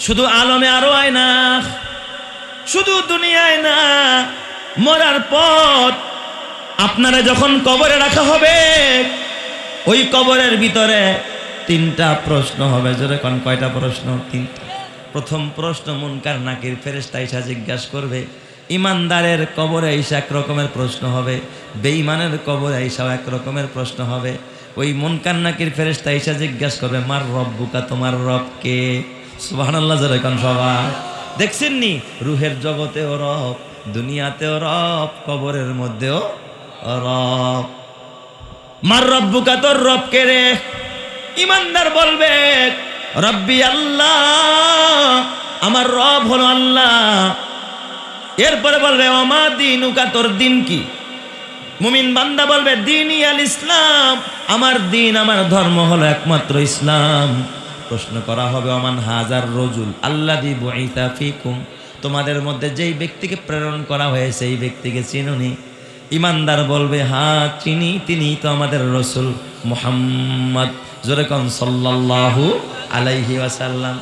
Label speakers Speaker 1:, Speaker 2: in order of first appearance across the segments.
Speaker 1: শুধু আলমে আরো হয় না, শুধু দুনিয়ায় না, মরার পর আপনারা যখন কবরে রাখা হবে, ওই কবরের ভিতরে তিনটা প্রশ্ন হবে। জোরে কোন কয়টা প্রশ্ন? তিনটা। প্রথম প্রশ্ন মুনকার নাকির ফেরেশতা এসে জিজ্ঞাসা করবে। ইমানদারের কবরে এসে এক রকমের প্রশ্ন হবে, বেঈমানের কবরে এসেও এক রকমের প্রশ্ন হবে। ওই মুনকার নাকির ফেরেশতা এসে জিজ্ঞাসা করবে, মার রব্বুকা, তোমার রব কে? সুবহানাল্লাহ, জোরে কোন সবাই। দেখছেন নি, রুহের জগতেও রব, দুনিয়াতেও রব, কবরের মধ্যেও রব। মার রব্বুকা, তোর রব কে রে? ইমানদার বলবে, রব্বি আল্লাহ, আমার রব হলো আল্লাহ। এরপরে বলবে, ওমা দীনুকা, তোর দিন কি? মুমিন বান্দা বলবে, দীনি আল ইসলাম, আমার দিন, আমার ধর্ম হলো একমাত্র ইসলাম। প্রশ্ন করা হবে, ওমান হাজার রজুল আল্লাযী বুইসা ফীকুম, তোমাদের মধ্যে যেই ব্যক্তিকে প্রেরণ করা হয়েছে এই ব্যক্তিকে চিনুনি? ইমানদার বলবে, হ্যাঁ চিনি, তিনি তো আমাদের রসুল মুহাম্মদ, জোরে কোন সাল্লাল্লাহু আলাইহি ওয়াসাল্লাম।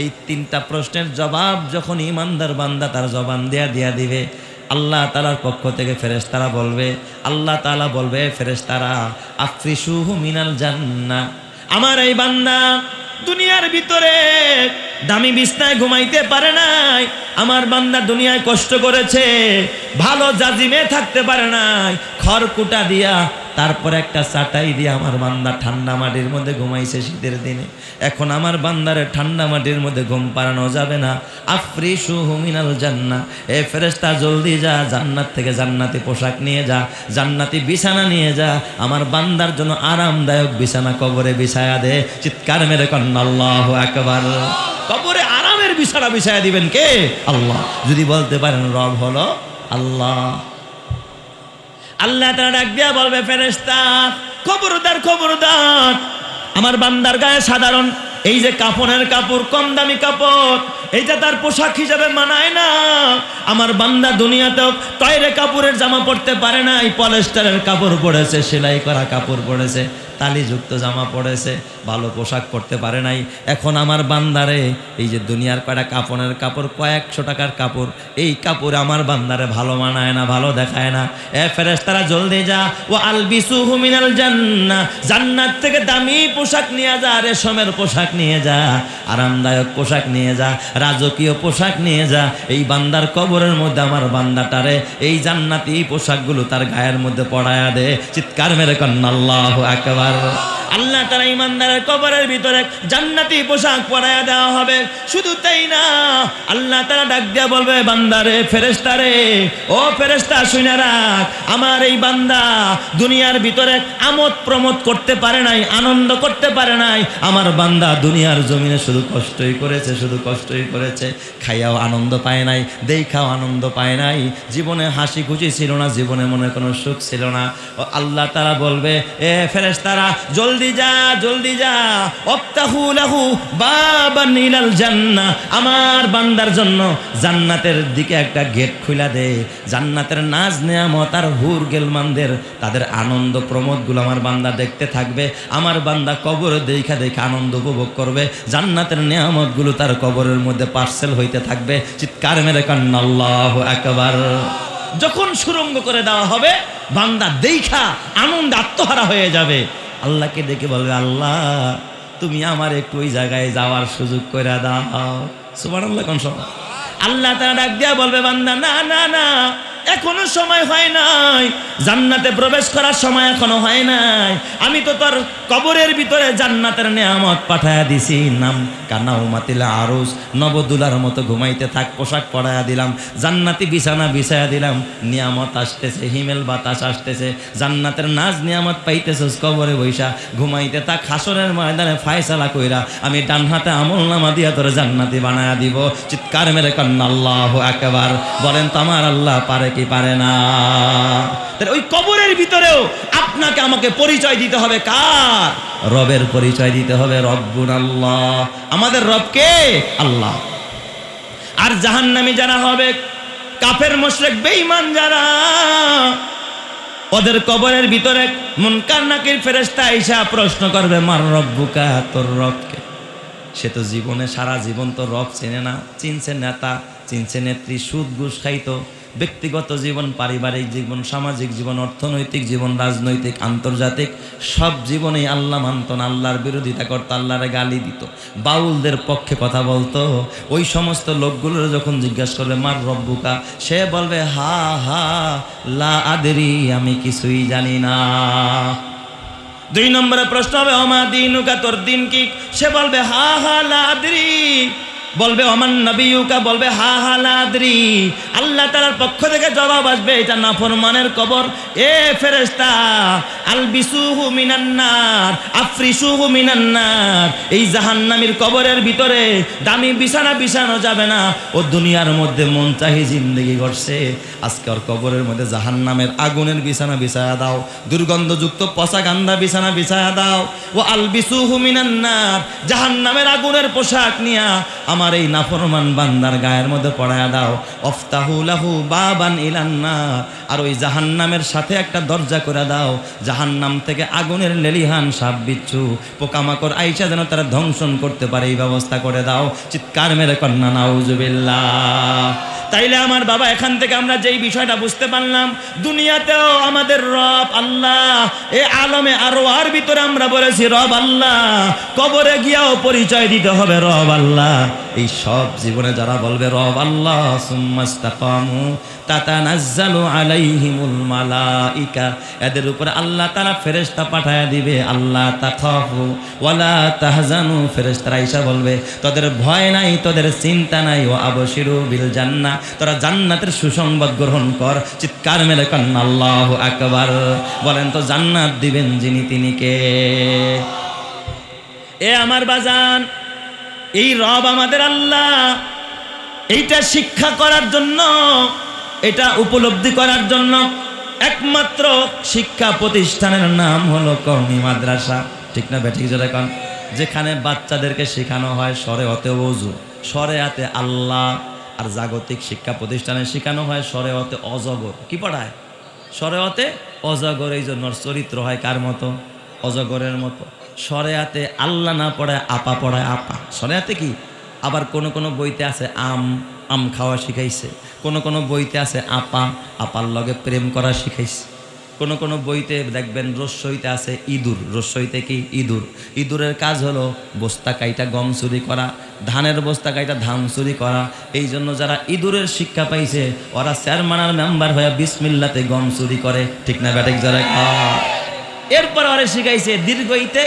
Speaker 1: এই তিনটা প্রশ্নের জবাব যখন ইমানদার বান্দা তার জবান দিয়া দিবে, আল্লাহ তাআলার পক্ষ থেকে ফেরেশতারা বলবে, আল্লাহ তাআলা বলবে, ফেরেশতারা আফরিশুহু মিনাল জান্নাহ, আমার এই বান্দা দুনিয়ার ভিতরে দামি বিছনায় ঘুমাইতে পারে নাই, আমার বান্দা দুনিয়ায় কষ্ট করেছে, ভালো জাজিমে থাকতে পারে নাই, খড়কুটা দিয়া তারপর একটা চাটাই দিয়া আমার বান্দা ঠান্ডা মাটির মধ্যে ঘুমাইছে শীতের দিনে। এখন আমার বান্দারে ঠান্ডা মাটির মধ্যে ঘুম পাড়ানো যাবে না। আফরিশুহু মিনাল জান্নাহ, এ ফেরেশতা জলদি যা, জান্নাত থেকে জান্নাতি পোশাক নিয়ে যা, জান্নাতি বিছানা নিয়ে যা, আমার বান্দার জন্য আরামদায়ক বিছানা কবরে বিছায়া দে। চিৎকার মেরে কন্না আল্লাহু আকবার। কবরে আরামের বিছানা বিছায়া দিবেন কে? আল্লাহ। যদি বলতে পারেন রব হলো আল্লাহ। আল্লাহ তাআলা ডাক দিয়া বলবে, ফেরেশতা খবরদার, খবরদার, আমার বান্দার গায়ে সাধারণ এই যে কাপড়ের কাপড়, কম দামি কাপড়, এইটা তার পোশাক হিসাবে মানায় না। আমার বান্দা দুনিয়াতেও তৈরে কাপড়ের জামা পরতে পারে না, এই পলিস্টারের কাপড় পরেছে, সেলাই করা কাপড় পরেছে, তালিযুক্ত জামা পরেছে, ভালো পোশাক পরতে পারে নাই। এখন আমার বান্দারে এই যে দুনিয়ার কয়টা কাপড়ের কাপড়, কয়েকশো টাকার কাপড়, এই কাপড় আমার বান্দারে ভালো মানায় না, ভালো দেখায় না। এ ফেরেশতারা জলদি যা, ও আলবিসুহু মিনাল জান্নাহ, জান্নাত থেকে দামি পোশাক নিয়ে যা, রেশমের পোশাক নিয়ে যা, আরামদায়ক পোশাক নিয়ে যা, রাজকীয় পোশাক নিয়ে যা। এই বান্দার কবরের মধ্যে আমার বান্দাটারে এই জান্নাতি পোশাকগুলো তার গায়ের মধ্যে পড়ায়া দে। চিৎকার মেরে কন্না আল্লাহু আকবার। আল্লাহ তাআলা ইমানদারের কবরের ভিতরে জান্নাতি পোশাক পরায়া দেওয়া হবে। শুধু তাই না, আল্লাহ তাআলা ডাক দিয়া বলবে, বান্দারে, ফেরেশতারে, ও ফেরেশতা শুনে রাখ, আমার এই বান্দা দুনিয়ার ভিতরে আমোদ প্রমোদ করতে পারে নাই, আনন্দ করতে পারে নাই। আমার বান্দা দুনিয়ার জমিনে শুধু কষ্টই করেছে, শুধু কষ্টই করেছে, খাইয়াও আনন্দ পায় নাই, দেখাও আনন্দ পায় নাই, জীবনে হাসি খুশি ছিল না, জীবনে মনে কোনো সুখ ছিল না। আল্লাহ তাআলা বলবে, এ ফেরেশতারা জলদি যা, জলদি যা, ওফতাহু লাহু বাবান ইলাল জান্নাহ, আমার বান্দার জন্য জান্নাতের দিকে একটা গেট খুলে দে। জান্নাতের নাজ নেয়ামত আর হুর গেলমানদের তাদের আনন্দ প্রমোদগুলো আমার বান্দা দেখতে থাকবে। আমার বান্দা কবরে দেখা দেখে আনন্দ উপভোগ করবে, জান্নাতের নেয়ামতগুলো তার কবরের মধ্যে পার্সেল হইতে থাকবে। চিৎকার মেরে কান্না আল্লাহু আকবার। যখন সুরঙ্গ করে দেওয়া হবে, বান্দা দেখা আনন্দ আত্মহারা হয়ে যাবে। আল্লাহকে ডেকে বলবে, আল্লাহ তুমি আমার একটু ওই জায়গায় যাওয়ার সুযোগ করে দাও। সুবহানাল্লাহ কোন সময়। আল্লাহ তাআলা ডাক দিয়া বলবে, বান্দা না না না, এখনো সময় হয় নাই, জান্নাতে প্রবেশ করার সময় এখনো হয় নাই। আমি তো তোর কবরের ভিতরে জান্নাতের নেয়ামত পাঠায়া দিছি, নাম কানাউমাতিল আরুস, নবদুলার মতো ঘুমাইতে থাক, পোশাক পরায়া দিলাম, জান্নাতি বিছানা বিছায়া দিলাম, নিয়ামত আসতেছে, হিমেল বাতাস আসতেছে, জান্নাতের নাজ নিয়ামত পাইতেছস, কবরে বৈশা ঘুমাইতে থাক, হাসরের ময়দানে ফায়সালা কইরা আমি ডান হাতে আমলনামা দিয়া তোর জান্নাতি বানায়া দিব। চিৎকার মেরে কান্না আল্লাহু আকবার। বলেন তো আমার আল্লাহ পারে কি পারে না? ওই কবরের ভিতরেও আপনাকে আমাকে পরিচয় দিতে হবে কার? রবের পরিচয় দিতে হবে। রব্বুন আল্লাহ, আমাদের রব কে? আল্লাহ। আর জাহান্নামী যারা হবে, কাফের মুশরিক বেঈমান যারা, ওদের কবরের ভিতরে মুনকার নাকির ফেরেশতা আইসা প্রশ্ন করবে, মার রব্বুকা, তোর রব কে? সে তো জীবনে সারা জীবন তো রব চেনে না, চিনছে নেতা, চিনছে নেত্রী, সুদ ঘুষ খাইতো, ব্যক্তিগত জীবন, পারিবারিক জীবন, সামাজিক জীবন, অর্থনৈতিক জীবন, রাজনৈতিক, আন্তর্জাতিক সব জীবনেই আল্লাহ মানত না, আল্লাহর বিরোধিতা করতো, আল্লাহরে গালি দিত, বাউলদের পক্ষে কথা বলতো। ওই সমস্ত লোকগুলোর যখন জিজ্ঞাসা করবে মার রব্বুকা, সে বলবে হা হা লা আদরি, আমি কিছুই জানি না। 2 নম্বরে প্রশ্ন হবে অমা দিনুকা, তোর দিন কি? সে বলবে হা হা লা আদরি। বলবে অমান নবিয়ুকা, বলবে হা হা লা আদরি। আল্লাহ তাআলার পক্ষ থেকে জবাব আসবে, এটা নাফরমানের কবর। এ ফেরেশতা, আলবিসুহু মিনান নার আফরিসুহু মিনান নার, এই জাহান্নামীর কবরের ভিতরে দামি বিছানা বিছানো যাবে না। ও দুনিয়ার মধ্যে মন চাহি জিন্দেগি করছে, আজকে ওর কবরের মধ্যে জাহান্নামের আগুনের বিছানা বিছায়া দাও, দুর্গন্ধযুক্ত পচা গান্দা বিছানা বিছায়া দাও। ও আলবিসুহু মিনান নার, জাহান্নামের আগুনের পোশাক নিয়া আমার এই নাফরমান বান্দার গায়ের মধ্যে পড়ায়া দাও। অফতাহু লাহু বাবান ইলান নার, আর ওই জাহান্নামের সাথে একটা দরজা করে দাও, জাহান্নাম থেকে আগুনের লেলিহান সাপ বিচ্ছু পোকামাকড় আইসা যেন তারা ধ্বংসন করতে পারে, এই ব্যবস্থা করে দাও। চিৎকার মেরে কন্যা নাউজুবিল্লাহ। তাইলে আমার বাবা, এখান থেকে আমরা যেই বিষয়টা বুঝতে পারলাম, দুনিয়াতেও আমাদের রব আল্লাহ, এ আলমে আরো আর ভিতরে আমরা বলেছি রব আল্লাহ, কবরে গিয়াও পরিচয় দিতে হবে রব আল্লাহ। এই সব জীবনে যারা বলবে রব আল্লাহ সুম্মাস্তাকামু তাতানাজ্জালু আলাইহিমুল মালাইকা, এদের উপরে আল্লাহ তাআলা ফেরেশতা পাঠায়া দিবে। আল্লাহ তাখাফু ওয়ালা তাহজানু, ফেরেশতারা আইসা বলবে তোদের ভয় নাই, তোদের চিন্তা নাই। ও আবশিরু বিল জান্নাহ, তোরা জান্নাতের সুসংবাদ গ্রহণ কর। চিৎকার মেরে কান্না আল্লাহু আকবার। বলেন তো জান্নাত দিবেন যিনি, তিনি কে? এ আমার বাজান, এই রব আমাদের আল্লাহ, এইটা শিক্ষা করার জন্য, এটা উপলব্ধি করার জন্য একমাত্র শিক্ষা প্রতিষ্ঠানের নাম হলো কওমি মাদ্রাসা। ঠিক না বেঠিক জোরে কোন? যেখানে বাচ্চাদেরকে শেখানো হয় শরেয়তে ওযু, শরেয়াতে আল্লাহ, আর জাগতিক শিক্ষা প্রতিষ্ঠানে শেখানো হয় শরেয়তে অজগর। কি পড়ায়? শরেয়তে অজগর। এই জন্য চরিত্র হয় কার মতো? অজগরের মতো। শরেয়াতে আল্লাহ না পড়ায় আপা পড়ায় আপা। শরেয়াতে কি? আবার কোন কোন বইতে আছে আম খাওয়া শিখাইছে, কোন কোন বইতে আছে আপার লগে প্রেম করা শিখাইছে, কোন কোন বইতে দেখবেন রস্যইতে আছে ইঁদুর। রস্যইতে কি? ইঁদুর। ইঁদুরের কাজ হলো বস্তা কাইটা গম চুরি করা, ধানের বস্তা কাইটা ধান চুরি করা। এই জন্য যারা ইঁদুরের শিক্ষা পাইছে ওরা চেয়ারম্যানের মেম্বার হয়ে বিসমিল্লাতে গম চুরি করে। ঠিক না বেঠিক যারা? এরপর ওরা শিখাইছে দীর্ঘইতে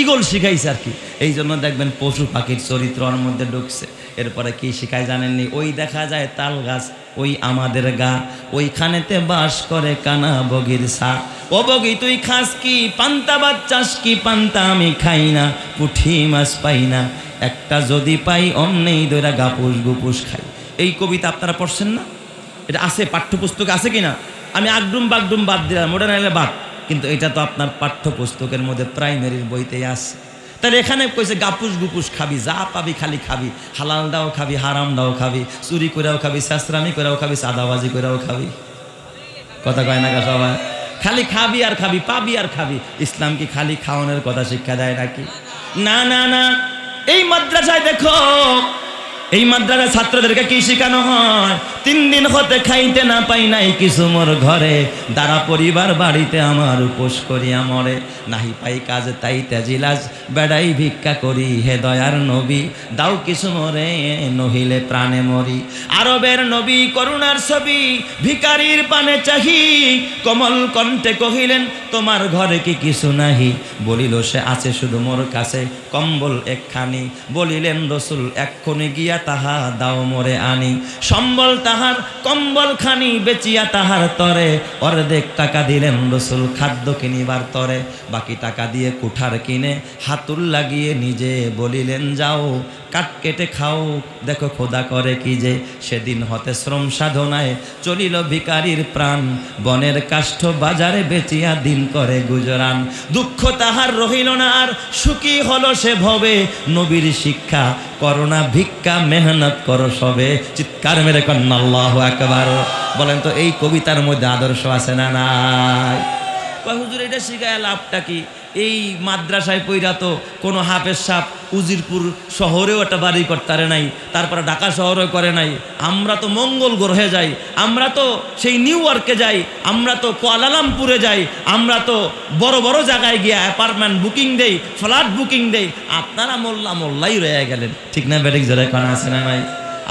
Speaker 1: ইগল শিখাইছে আর কি। এই জন্য দেখবেন পশু পাখির চরিত্র ওর মধ্যে ঢুকছে। এরপরে কি শিখায় জানেননি? ওই দেখা যায় তাল গাছ, ওই আমাদের গা, ওইখানেতে বাস করে কানা বগির সা। ও বগি তুই খাস কি? পান্তা ভাত চাস কি? পান্তা আমি খাই না, পুঁটি মাছ পাই না, একটা যদি পাই অমনেই দইরা গাপুস গুপুস খাই। এই কবিতা আপনারা পড়ছেন না? এটা আছে পাঠ্যপুস্তকে, আছে কিনা? আমি আগডুম বাগডুম বাদ দিলাম, মডার্ন এলে বাদ, কিন্তু এটা তো আপনার পাঠ্যপুস্তকের মধ্যে প্রাইমারির বইতেই আছে। তাহলে এখানে কইছে গাপুস গুপুস খাবি, যা পাবি খালি খাবি, হালাল দাও খাবি, হারাম দাও খাবি, চুরি করেও খাবি, শাস্ত্রামি করেও খাবি, সাদাবাজি করেও খাবি। কথা কয় না সবাই? খালি খাবি আর খাবি, পাবি আর খাবি। ইসলাম কি খালি খাওয়ানোর কথা শিক্ষা দেয় নাকি? না না না। এই মাদ্রাসায় দেখো, এই মাদ্রাসার ছাত্রদেরকে কি শেখানো হয়? 3 দিন হতে খাইতে না পাই নাই কিছু মোর ঘরে, দ্বারা পরিবার বাড়িতে আমার উপোস করিয়া মরে, নাহি পাই কাজ তাই তেজিলাজ বেড়াই ভিক্ষা করি, হে দয়ার নবী দাও কিছু মরে, নহিলে প্রাণে মরি। আরবের নবী করুণার ছবি, ভিকারির পানে চাহি, কমল কণ্ঠে কহিলেন তোমার ঘরে কি কিছু নাহি? বলিল সে আছে শুধু মোর কাছে কম্বল একখানি, বলিলেন রসুল এক্ষণে গিয়া তাহা দাও মোরে আনি। সম্বল তাহার কম্বল খানি বেচিয়া তাহার তরে, অর্ধেক টাকা দিলেন রসুল খাদ্য কিনিবার তরে, বাকি টাকা দিয়ে কুঠার কিনে হাতুল লাগিয়ে নিজে বলিলেন যাও কাঠ কেটে খাও, দেখো খোদা করে কি যে। সেদিন হতে শ্রম সাধনায় চলিল ভিকারির প্রাণ, বনের কাষ্ঠ বাজারে বেচিয়া দিন করে গুজরান। দুঃখ তাহার রহিল না আর, সুখী হলো সে ভবে, নবীর শিক্ষা করোনা ভিক্ষা মেহনত করো সবে। চিৎকার মেরে কন্যা আল্লাহু আকবার। বলেন তো এই কবিতার মধ্যে আদর্শ আছে না নাই? হুজুর এটা শিখায় লাভটা কি? এই মাদ্রাসায় পইরা তো কোনো হাফেজ সাহেব উজিরপুর শহরেও একটা বাড়ি করতে পারে নাই, তারপরে ঢাকা শহরেও করে নাই। আমরা তো মঙ্গল গ্রহে যাই, আমরা তো সেই নিউ ইয়র্কে যাই, আমরা তো কুয়ালালামপুরে যাই, আমরা তো বড় বড় জায়গায় গিয়ে অ্যাপার্টমেন্ট বুকিং দেই, ফ্ল্যাট বুকিং দেই। আপনারা মোল্লাই রয়ে গেলেন। ঠিক না বেঠিক? জোরে কানা আছে না ভাই?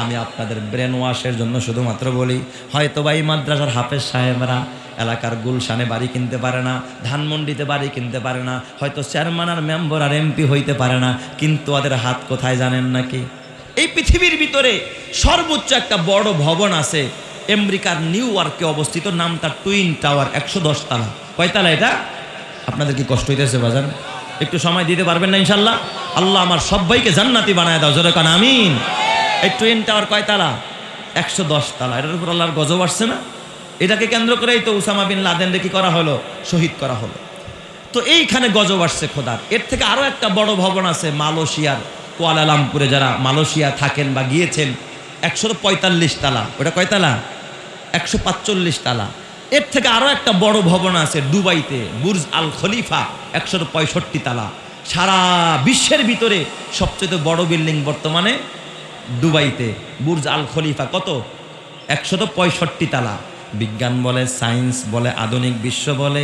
Speaker 1: আমি আপনাদের ব্রেন ওয়াশের জন্য শুধুমাত্র বলি, হয়তো বা এই মাদ্রাসার হাফেজ সাহেবরা এলাকার গুলশানে বাড়ি কিনতে পারে না, ধানমন্ডিতে বাড়ি কিনতে পারে না, হয়তো চেয়ারম্যান আর মেম্বার আর এমপি হইতে পারে না, কিন্তু ওদের হাত কোথায় জানেন নাকি? এই পৃথিবীর ভিতরে সর্বোচ্চ একটা বড় ভবন আছে আমেরিকার নিউ ইয়র্কে অবস্থিত, নামটা টুইন টাওয়ার, 110 তলা। কয়তলা এটা? আপনাদের কি কষ্ট হইতেছে বাজান? একটু সময় দিতে পারবেন না ইনশাল্লাহ? আল্লাহ আমার সবাইকে জান্নাতি বানায় দাও, জোরে কান আমিন। এই টুইন টাওয়ার কয়তলা? 110 তলা। এটার উপর আল্লাহর গজব আসছে না? এটাকে কেন্দ্র করেই তো উসামা বিন লাদেনকে কি করা হলো? শহীদ করা হলো। তো এইখানে গজব আসছে খোদার। এর থেকে আরো একটা বড় ভবন আছে মালয়েশিয়ার কুয়ালালামপুরে, যারা মালয়েশিয়া থাকেন বা গিয়েছেন, 145 তলা। ওটা কয়তলা? 145 তলা। এর থেকে আরো একটা বড় ভবন আছে দুবাইতে, বুর্জ আল খলিফা, 165 তলা। সারা বিশ্বের ভিতরে সবচেয়ে বড় বিল্ডিং বর্তমানে দুবাইতে, বুর্জ আল খলিফা। কত? 165 তলা। বিজ্ঞান বলে, সায়েন্স বলে, আধুনিক বিশ্ব বলে,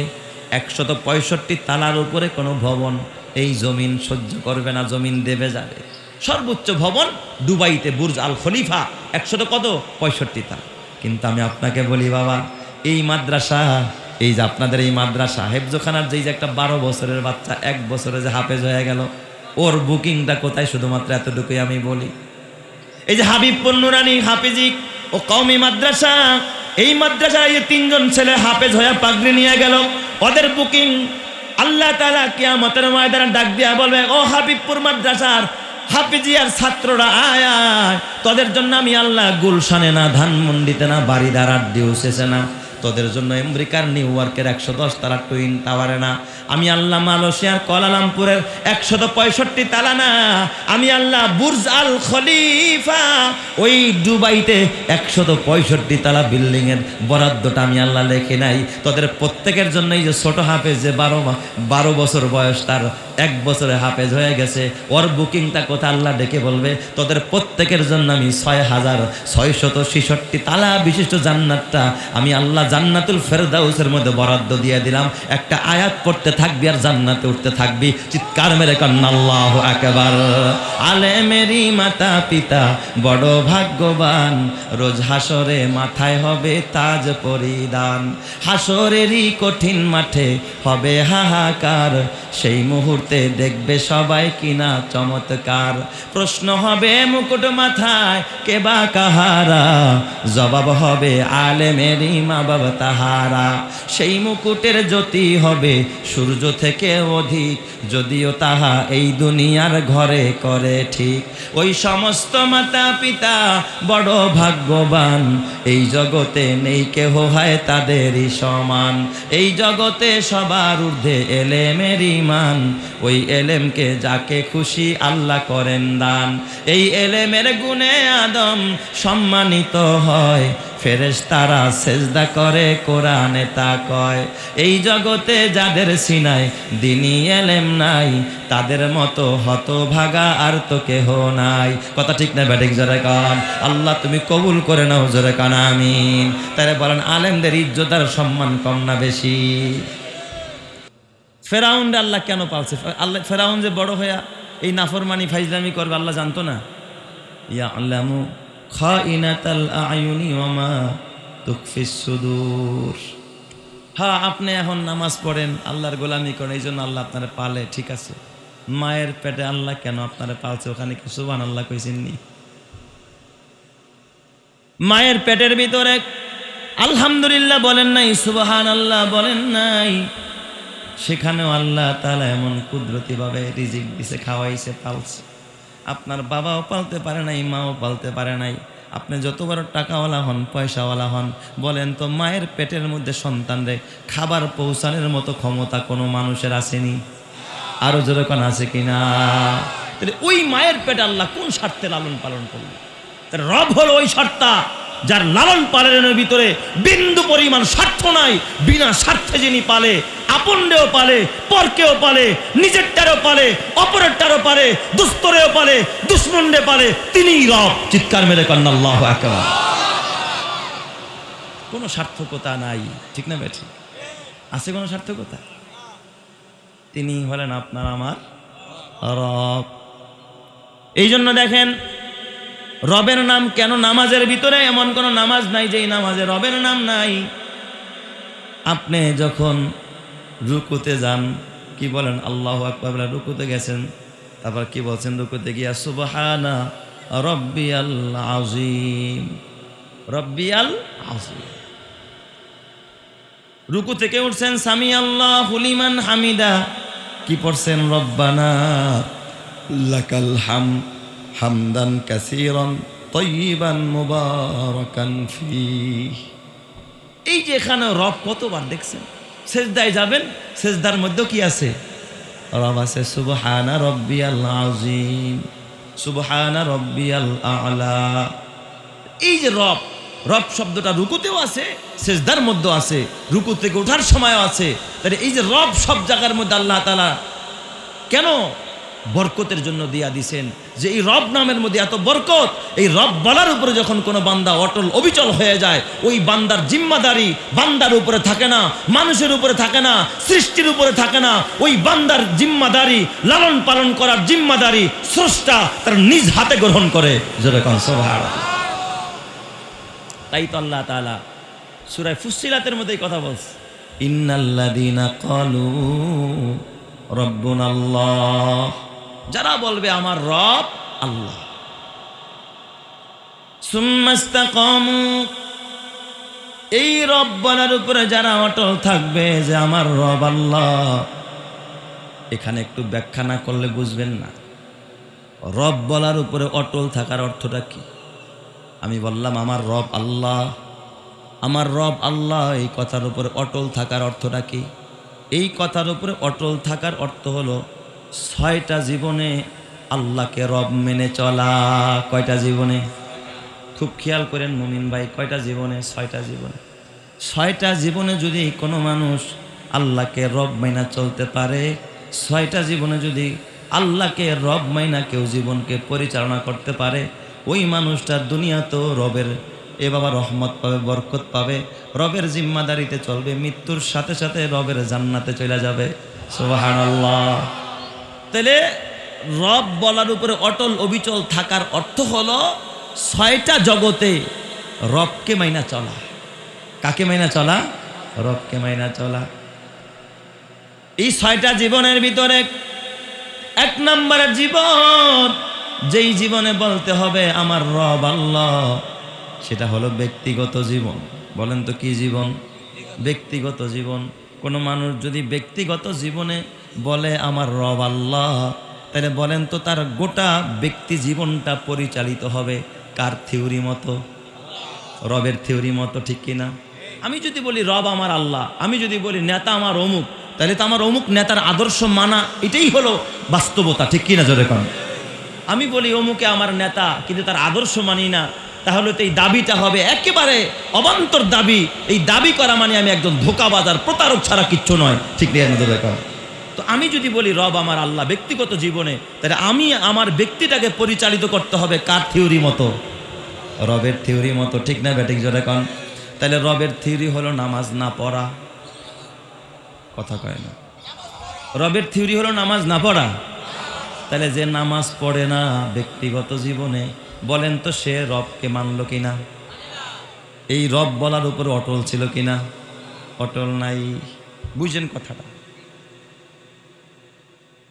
Speaker 1: 165 তালার উপরে কোনো ভবন এই জমিন সহ্য করবে না, জমিন দেবে যাবে। সর্বোচ্চ ভবন দুবাইতে, বুর্জ আল খলিফা, 165 তালা। কিন্তু আমি আপনাকে বলি বাবা, এই মাদ্রাসা, এই যে আপনাদের এই মাদ্রাসা হেফজখানার যে 12 বছরের বাচ্চা 1 বছরে যে হাফেজ হয়ে গেল, ওর বুকিংটা কোথায়? শুধুমাত্র এতটুকুই আমি বলি। এই যে হাবিবপুর নুরানি হাফেজি ও কওমি মাদ্রাসা, এই মাদ্রাসায় 3 জন ছেলে হাফেজ হয়ে পাগড়ি নিয়ে গেল, ওদের বুকিং আল্লাহ তাআলা কিয়ামতের ময়দানে ডাক দিয়া বলবে, ও হাবিবপুর মাদ্রাসার হাফেজিয়ার ছাত্ররা আয় আয়, তোদের জন্য আমি আল্লাহ গুলশানে না, ধানমন্ডিতে না, বাড়িদার আড্ডিউসেছে না, তোদের জন্য আমেরিকার নিউ ইয়র্কের 110 তলা টুইন টাওয়ারে না, আমি আল্লাহ মালয়েশিয়ার কুয়ালালামপুরের 165 তলা না, আমি আল্লাহ বুর্জ আল খলিফা ওই দুবাইতে 165 তলা বিল্ডিং এর বরাদ্দটা আমি আল্লাহ লেখে নাই। তোদের প্রত্যেকের জন্য এই যে ছোট হাফেজ যে 12 বছর বয়স, তার 1 বছরে হাফেজ হয়ে গেছে, ওর বুকিংটা কোথায়? আল্লাহ ডেকে বলবে, তোদের প্রত্যেকের জন্য আমি 6666 তালা বিশিষ্ট জান্নাতটা আমি আল্লাহ জান্নাতুল ফেরদাউসের মধ্যে বরাদ্দ দিয়ে দিলাম। একটা আয়াত পড়তে থাকবি আর জান্নাতে উঠতে থাকবি। চিৎকার মেরে কান্না আল্লাহু আকবার। আলেমেরই মাতা পিতা বড় ভাগ্যবান, রোজ হাসরে মাথায় হবে তাজ পরিধান, হাসরেরই কঠিন মাঠে হবে হাহাকার, সেই মুহূর্তে দেখবে সবাই কিনা চমৎকার, প্রশ্ন হবে মুকুট মাথায় কে বা কাহারা, জবাব হবে আলেমেরই মা বাবা তাহারা, সেই মুকুটের জ্যোতি হবে সূর্য থেকে অধিক, যদিও তাহা এই দুনিয়ার ঘরে করে ঠিক, ওই সমস্ত মাতা পিতা বড় ভাগ্যবান, এই জগতে নেই কেহ হয় তাদেরই সমান, এই জগতে সবার ঊর্ধ্বে এলেমের ইমান, ওই এলেমকে যাকে খুশি আল্লাহ করেন দান, এই এলেমের গুণে আদম সম্মানিত হয়, ফেরেশতারা সেজদা করে কোরআনে তা কয়, এই জগতে যাদের সিনায় দ্বীনি এলেম নাই, তাদের মতো হতভাগা আর তো কেহ নাই। কথা ঠিক না ব্যাটিক? জোরে কান আল্লাহ তুমি কবুল করে নাও, জোরে কান আমিন। তারা বলেন আলেমদের ইজ্জত আর সম্মান কম না বেশি? ফেরাউন আল্লাহ কেন পালছে? আল্লাহ ফেরাউন যে বড় হইয়া এই নাফরমানি ফাইজলামি করবে আল্লাহ জানতো না? ইয়ালামু খাইনাতাল আয়ুনি ওয়া মা তুখফিস সুদূর। হ্যাঁ, আপনি এখন নামাজ পড়েন, আল্লাহর গোলামি করেন, এই জন্য আল্লাহ আপনারা পালে, ঠিক আছে। মায়ের পেটে আল্লাহ কেন আপনারা পালছে? ওখানে কি সুবহানাল্লাহ কইছেননি? মায়ের পেটের ভিতরে আলহামদুলিল্লাহ বলেন নাই, সুবহানাল্লাহ বলেন নাই, সেখানেও আল্লাহ তাআলা এমন কুদরতিভাবে রিজিক দিছে, খাওয়াইছে, পালছে। আপনার বাবাও পালতে পারে নাই, মাও পালতে পারে নাই। আপনি যত বড় টাকাওয়ালা হন, পয়সাওয়ালা হন, বলেন তো মায়ের পেটের মধ্যে সন্তানরে খাবার পৌঁছানোর মতো ক্ষমতা কোনো মানুষের আসেনি? আরো জোরে কোন আছে কিনা? তাহলে ওই মায়ের পেটে আল্লাহ কোন স্বার্থে লালন পালন করলো? তার রব হলো ওই সত্তা যার লালন পালনের ভিতরে বিন্দু পরিমাণ স্বার্থ নাই, বিনা স্বার্থে যিনি পালে, আপনকেও পালে, পরকেও পালে, নিজেরটারও পালে, অপরেরটারও পালে, দুস্তরেও পালে, দুশ্মনরে পালে, তিনিই রব। চিৎকার মেরে কন্যা আল্লাহু আকবার। কোনো সার্থকতা নাই, ঠিক না বেঠি? আছে কোনো সার্থকতা? তিনি হলেন আপনার আমার রব। এই জন্য দেখেন রবের নাম কেন নামাজের ভিতরে এমন কোন নামাজ নাই যেই নামাজে রবের নাম নাই। আপনি যখন রুকুতে যান কি বলেন? আল্লাহু আকবার বলে রুকুতে গেছেন, তারপর কি বলছেন রুকুতে গিয়া? সুবহানা রব্বিয়াল আযীম, রব্বিয়াল আযীম। রুকু থেকে উঠছেন, সামি আল্লাহু লিমান হামিদা, কি পড়ছেন? রব্বানা লাকাল হামদ হামদান কাসীরান তাইয়িবান মুবারাকান ফীহি। এই যে এখানে রব কতবার দেখছেন? সেজদায় যাবেন, সেজদার মধ্যে কি আছে? রব আছে। সুবহানা রব্বিয়াল আযীম, সুবহানা রব্বিয়াল আ'লা। এই যে রব, রব শব্দটা রুকুতেও আছে, সেজদার মধ্যে আছে, রুকু থেকে ওঠার সময়ও আছে। তাহলে এই যে রব সব জায়গার মধ্যে আল্লাহ তাআলা কেন বরকতের জন্য দিয়া দিছেন, যে এই রব নামের মধ্যে এত বরকত। এই রব বলার উপরে যখন কোনো বান্দা অটল অবিচল হয়ে যায়, ওই বান্দার জিম্মাদারি বান্দার উপরে থাকে না, মানুষের উপরে থাকে না, সৃষ্টির উপরে থাকে না। ওই বান্দার জিম্মাদারি, লালন পালন করার জিম্মাদারি স্রষ্টা তার নিজ হাতে গ্রহণ করে। যেরকম সুবহানাল্লাহ। তাই তো আল্লাহ তাআলা সূরা ফুসসিলাতের মধ্যে এই কথা বলছে, ইন্নাল্লাযীনা ক্বালু রব্বুনাল্লাহ, যারা বলবে আমার রব আল্লাহ, সুম্মাস্তাকামু, এই রব বলার উপরে যারা অটল থাকবে যে আমার রব আল্লাহ। এখানে একটু ব্যাখ্যা না করলে বুঝবেন না রব বলার উপরে অটল থাকার অর্থটা কি। আমি বললাম আমার রব আল্লাহ, আমার রব আল্লাহ, এই কথার উপরে অটল থাকার অর্থটা কি? এই কথার উপরে অটল থাকার অর্থ হলো 6টা জীবনে আল্লাহকে রব মেনে চলা। কয়টা জীবনে? খুব খেয়াল করেন মুমিন ভাই, কয়টা জীবনে? 6টা জীবনে। 6টা জীবনে যদি কোনো মানুষ আল্লাহকে রব মাইনা চলতে পারে, 6টা জীবনে যদি আল্লাহকে রব মাইনা কেউ জীবনকে পরিচালনা করতে পারে, ওই মানুষটা দুনিয়া তো রবের এ বাবা রহমত পাবে, বরকত পাবে, রবের জিম্মাদারিতে চলবে, মৃত্যুর সাথে সাথে রবের জান্নাতে চলে যাবে। সুবহানাল্লাহ। তাহলে রব বলার উপরে অটল অবিচল থাকার অর্থ হলো 6টা জগতে রবকে মাইনা চলা। কাকে মাইনা চলা? রবকে মাইনা চলা। এই 6টা জীবনের ভিতরে 1 নম্বরের জীবন, যেই জীবনে বলতে হবে আমার রব আল্লাহ, সেটা হলো ব্যক্তিগত জীবন। বলেন তো কি জীবন? ব্যক্তিগত জীবন। কোনো মানুষ যদি ব্যক্তিগত জীবনে বলে আমার রব আল্লাহ, তাহলে বলেন তো তার গোটা ব্যক্তি জীবনটা পরিচালিত হবে কার থিওরি মতো? রবের থিওরি মতো, ঠিক কিনা? আমি যদি বলি রব আমার আল্লাহ, আমি যদি বলি নেতা আমার অমুক, তাহলে তো আমার অমুক নেতার আদর্শ মানা, এটাই হলো বাস্তবতা, ঠিক কিনা? জোরে কোন। আমি বলি অমুকে আমার নেতা, কিন্তু তার আদর্শ মানি না, তাহলে তো এই দাবিটা হবে একেবারে অবান্তর দাবি। এই দাবি করা মানে আমি একজন ধোঁকাবাজ আর প্রতারক ছাড়া কিচ্ছু নয়, ঠিক নেই? তো আমি যদি বলি রব আমার আল্লাহ ব্যক্তিগত জীবনে, তাহলে আমি আমার ব্যক্তিটাকে পরিচালিত করতে হবে কার থিওরি মতো? রবের থিওরি মতো, ঠিক না ব্যাটিক? জোরে কন। তাহলে রবের থিওরি হলো নামাজ না পড়া। কথা কয় না। রবের থিওরি হলো নামাজ না পড়া। তাহলে যে নামাজ পড়ে না ব্যক্তিগত জীবনে, বলেন তো সে রবকে মানলো কিনা? এই রব বলার উপরে অটল ছিল কিনা? অটল নাই। বুঝছেন কথাটা?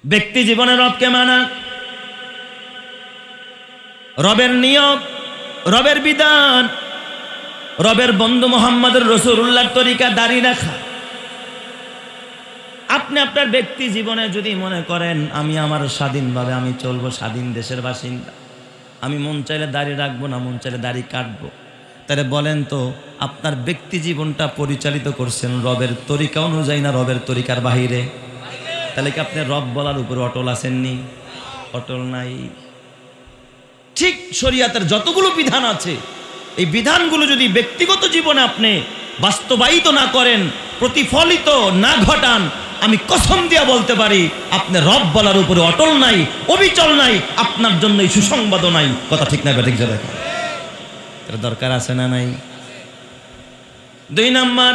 Speaker 1: ব্যক্তি জীবনে রবকে মানা, রবের নিয়ম, রবের বিধান, রবের বন্ধু মুহাম্মদুর রাসূলুল্লাহর তরিকা দাঁড়িয়ে রাখা। আপনি আপনার ব্যক্তি জীবনে যদি মনে করেন আমি আমার স্বাধীনভাবে আমি চলবো, স্বাধীন দেশের বাসিন্দা, আমি মন চাইলে দাড়ি রাখবো না, মন চাইলে দাড়ি কাটবো, তাহলে বলেন তো আপনার ব্যক্তি জীবনটা পরিচালিত করছেন রবের তরিকা অনুযায়ী না রবের তরিকার বাহিরে? তাহলে কি আপনি রব বলার উপরে অটল আছেননি? অটল নাই। ঠিক শরীয়তের যতগুলো বিধান আছে এই বিধানগুলো যদি ব্যক্তিগত জীবনে আপনি বাস্তবায়িত না করেন, প্রতিফলিত না ঘটান, আমি কসম দিয়া বলতে পারি আপনি রব বলার উপরে অটল নাই, অবিচল নাই, আপনার জন্য এই সুসংবাদও নাই। কথা ঠিক না বেঠিক? যা দেখেন এর দরকার আছে না নাই? 2 নাম্বার,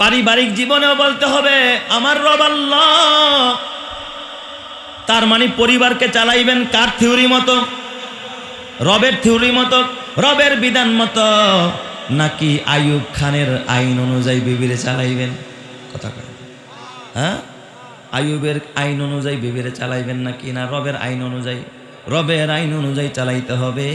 Speaker 1: পারিবারিক জীবনেও বলতে হবে আমার রব আল্লাহ। তার মানে পরিবারকে চালাইবেন কার থিওরি মতো? রবের থিওরি মতো, রবের বিধান মতো, নাকি আইয়ুব খানের আইন অনুযায়ী বিবিরে চালাইবেন? কথা কয় হ্যাঁ? আইয়ুবের আইন অনুযায়ী বিবিরে চালাইবেন নাকি না রবের আইন অনুযায়ী? রবের আইন অনুযায়ী চালাইতে হবে।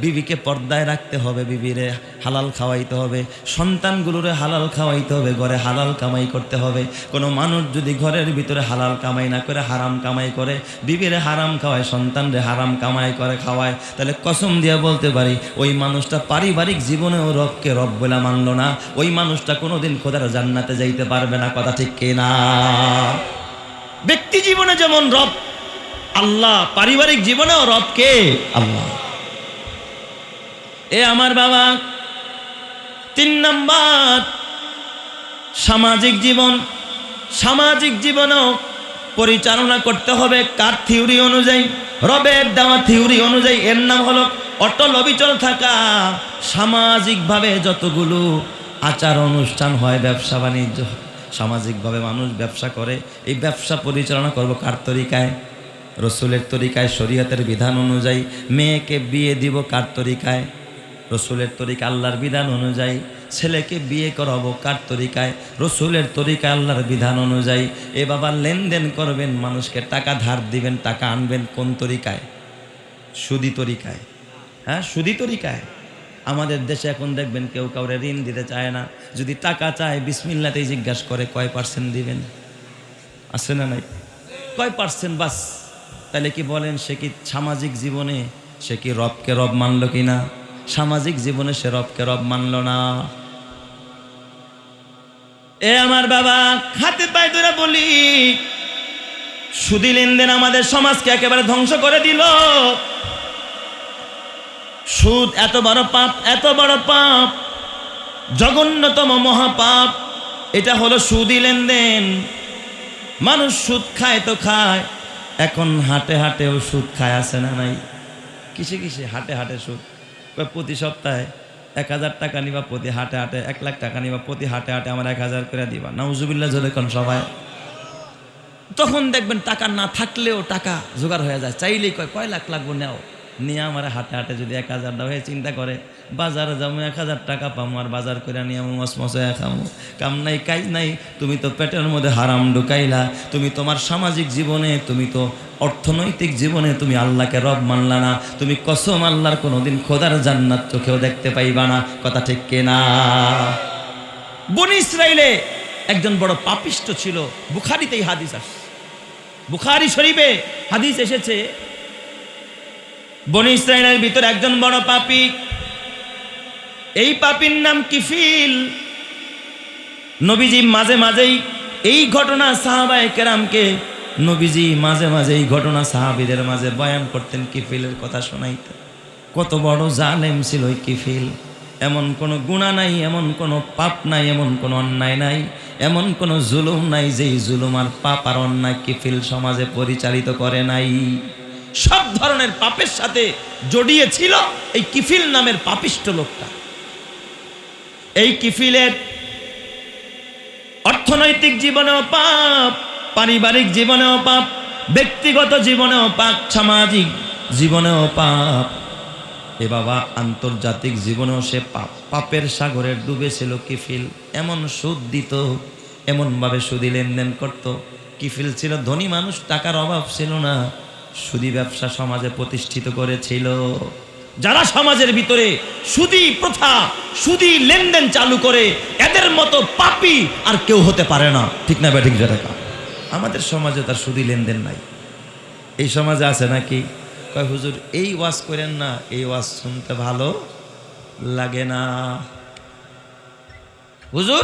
Speaker 1: বিবিকে পর্দায় রাখতে হবে, বিবিরে হালাল খাওয়াইতে হবে, সন্তানগুলোরে হালাল খাওয়াইতে হবে, ঘরে হালাল কামাই করতে হবে। কোনো মানুষ যদি ঘরের ভিতরে হালাল কামাই না করে হারাম কামাই করে, বিবিরে হারাম খাওয়ায়, সন্তানরে হারাম কামাই করে খাওয়ায়, তাহলে কসম দিয়ে বলতে পারি ওই মানুষটা পারিবারিক জীবনেও রবকে রব বলে মানলো না, ওই মানুষটা কোনোদিন খোদার জান্নাতে যাইতে পারবে না। কথা ঠিক কিনা? ব্যক্তি জীবনে যেমন রব আল্লাহ, পারিবারিক জীবনেও রব কে? আল্লাহ। এ আমার বাবা, 3 নাম্বার, সামাজিক জীবন। সামাজিক জীবনও পরিচালনা করতে হবে কার থিওরি অনুযায়ী? রবের দেওয়া থিওরি অনুযায়ী। এর নাম হলো অটল অবিচল থাকা। সামাজিকভাবে যতগুলো আচার অনুষ্ঠান হয়, ব্যবসা বাণিজ্য, সামাজিকভাবে মানুষ ব্যবসা করে, এই ব্যবসা পরিচালনা করব কার তরিকায়? রসুলের তরিকায়, শরীয়তের বিধান অনুযায়ী। মেয়েকে বিয়ে দিব কার তরিকায়? রসুলের তরিকা, আল্লাহর বিধান অনুযায়ী। ছেলেকে বিয়ে করাবো কার তরিকায়? রসুলের তরিকা, আল্লাহর বিধান অনুযায়ী। এ বাবা, লেনদেন করবেন, মানুষকে টাকা ধার দিবেন, টাকা আনবেন কোন তরিকায়? সুদি তরিকায়। হ্যাঁ, সুদি তরিকায়। আমাদের দেশে এখন দেখবেন কেউ কাউরে ঋণ দিতে চায় না, যদি টাকা চায় বিসমিল্লাতেই জিজ্ঞাসা করে কয় পার্সেন্ট দিবেন? আছে না নাই? কয় পার্সেন্ট বাস। তাহলে কি বলেন সে কি সামাজিক জীবনে সে কি রবকে রব মানলো কিনা? সামাজিক জীবনে সে রবকে রব মানল না। এ আমার বাবা, হাতে পায়ে ধরে বলি, সুদি লেনদেন আমাদের সমাজকে একেবারে ধ্বংস করে দিল। সুদ এত বড় পাপ, এত বড় পাপ, জঘন্যতম মহাপাপ। এটা হলো সুদি লেনদেন। মানুষ সুদ খায় তো খায়, এখন হাটে হাটেও সুদ খায়, আছে না নাই? কিসে কিসে হাটে হাটে সুদ। প্রতি সপ্তাহে 1000 টাকা নিবা, প্রতি হাটে হাটে 1 লাখ টাকা নিবা, প্রতি হাটে হাটে আমার 1000 করে দিবা। নাউজুবিল্লাহ জোরে কোন সবাই। তখন দেখবেন টাকা না থাকলেও টাকা জোগাড় হয়ে যায়, চাইলেই কয় লাখ লাগবো, নেও নিয়ে আমার হাটে হাটে যদি 1000 দাও, হয়ে চিন্তা করে বাজারে যাবো 1000 টাকা পাবো, আর বাজার করে নিয়ে আমি মসমসে খামো, কাম নাই কাজ নাই। তুমি তো পেটের মধ্যে হারাম ঢুকাইলা। তুমি তোমার সামাজিক জীবনে, তুমি তো অর্থনৈতিক জীবনে তুমি আল্লাহকে রব মানলা না। তুমি কসম আল্লাহর কোনোদিন খোদার জান্নাত চোখেও দেখতে পাইবা না। কথা ঠিক কিনা? বনি ইসরাইলে একজন বড় পাপিষ্ট ছিল। বুখারীতেই হাদিস আসে, বুখারী শরীফে হাদিস এসেছে, বনি ইসরাইলের ভিতরে একজন বড় পাপী। এই পাপীর নাম কিফিল। নবীজি মাঝে মাঝেই এই ঘটনা সাহাবায়ে কেরামকে, নবীজি মাঝে মাঝে এই ঘটনা সাহাবীদের মাঝে বয়ান করতেন, কিফিলের কথা শোনাইতেন। কত বড় জালেম ছিল ওই কিফিল। এমন কোনো গুনাহ নাই, এমন কোনো পাপ নাই, এমন কোনো অন্যায় নাই, এমন কোনো জুলুম নাই যেই জুলুম আর পাপ আর অন্যায় কিফিল সমাজে পরিচালিত করে নাই। সব ধরনের পাপের সাথে জড়িয়ে ছিল এই কিফিল নামের পাপিষ্ট লোকটা। এই কিফিলের অর্থনৈতিক জীবনেও পাপ, পারিবারিক জীবনেও পাপ, ব্যক্তিগত জীবনেও পাপ, সামাজিক জীবনেও পাপ। এ বাবা, আন্তর্জাতিক জীবনেও সে পাপের সাগরে ডুবেছিল কিফিল। এমন সুদ দিত, এমনভাবে সুদি লেনদেন করত। কিফিল ছিল ধনী মানুষ, টাকার অভাব ছিল না, সুদি ব্যবসা সমাজে প্রতিষ্ঠিত করেছিল। যারা সমাজের ভিতরে সুদি প্রথা, সুদি লেনদেন চালু করে, এদের মতো পাপী আর কেউ হতে পারে না। ঠিক না ব্যাঠিক? যেটা আমাদের সমাজে তার সুদি লেনদেন নাই। এই সমাজে আছে নাকি? কয় হুজুর এই ওয়াজ করেন না, এই ওয়াজ শুনতে ভালো লাগে না। হুজুর